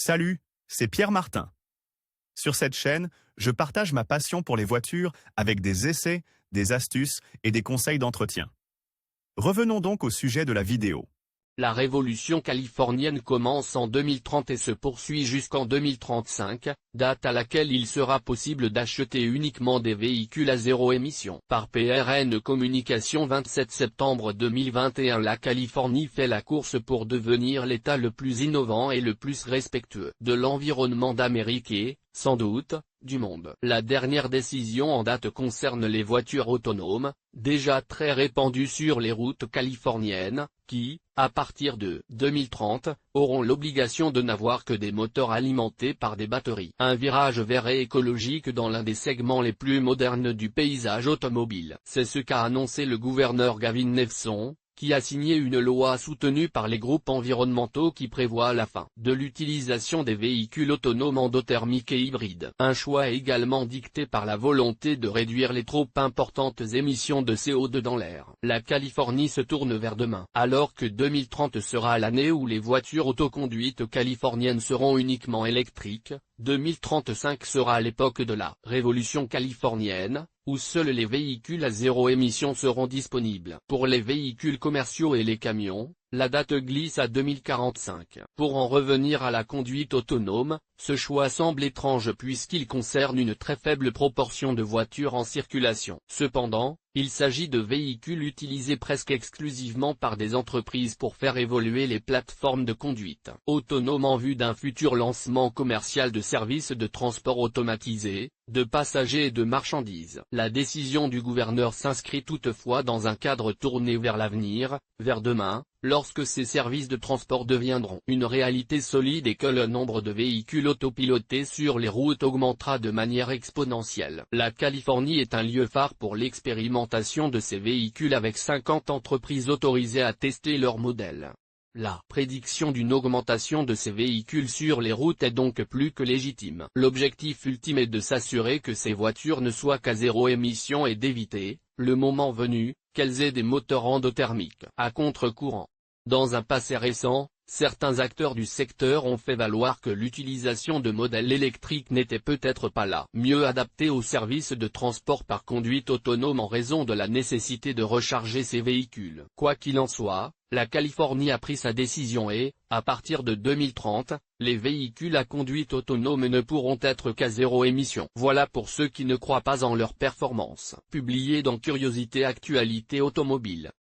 Salut, c'est Pierre Martin. Sur cette chaîne, je partage ma passion pour les voitures avec des essais, des astuces et des conseils d'entretien. Revenons donc au sujet de la vidéo. La révolution californienne commence en 2030 et se poursuit jusqu'en 2035, date à laquelle il sera possible d'acheter uniquement des véhicules à zéro émission. Par PRN Communication 27 septembre 2021, la Californie fait la course pour devenir l'État le plus innovant et le plus respectueux de l'environnement d'Amérique et, sans doute, du monde. La dernière décision en date concerne les voitures autonomes, déjà très répandues sur les routes californiennes, qui, à partir de 2030, auront l'obligation de n'avoir que des moteurs alimentés par des batteries. Un virage vert et écologique dans l'un des segments les plus modernes du paysage automobile. C'est ce qu'a annoncé le gouverneur Gavin Newsom, qui a signé une loi soutenue par les groupes environnementaux qui prévoit la fin de l'utilisation des véhicules autonomes endothermiques et hybrides. Un choix également dicté par la volonté de réduire les trop importantes émissions de CO2 dans l'air. La Californie se tourne vers demain. Alors que 2030 sera l'année où les voitures autoconduites californiennes seront uniquement électriques, 2035 sera l'époque de la révolution californienne, où seuls les véhicules à zéro émission seront disponibles. Pour les véhicules commerciaux et les camions, la date glisse à 2045. Pour en revenir à la conduite autonome, ce choix semble étrange puisqu'il concerne une très faible proportion de voitures en circulation. Cependant, il s'agit de véhicules utilisés presque exclusivement par des entreprises pour faire évoluer les plateformes de conduite autonome en vue d'un futur lancement commercial de services de transport automatisé, de passagers et de marchandises. La décision du gouverneur s'inscrit toutefois dans un cadre tourné vers l'avenir, vers demain, lorsque ces services de transport deviendront une réalité solide et que le nombre de véhicules autopilotés sur les routes augmentera de manière exponentielle. La Californie est un lieu phare pour l'expérimentation de ces véhicules avec 50 entreprises autorisées à tester leurs modèles. La prédiction d'une augmentation de ces véhicules sur les routes est donc plus que légitime. L'objectif ultime est de s'assurer que ces voitures ne soient qu'à zéro émission et d'éviter, le moment venu, qu'elles aient des moteurs endothermiques à contre-courant. Dans un passé récent, certains acteurs du secteur ont fait valoir que l'utilisation de modèles électriques n'était peut-être pas la mieux adaptée aux services de transport par conduite autonome en raison de la nécessité de recharger ces véhicules. Quoi qu'il en soit, la Californie a pris sa décision et, à partir de 2030, les véhicules à conduite autonome ne pourront être qu'à zéro émission. Voilà pour ceux qui ne croient pas en leur performance. Publié dans Curiosité Actualité Automobile.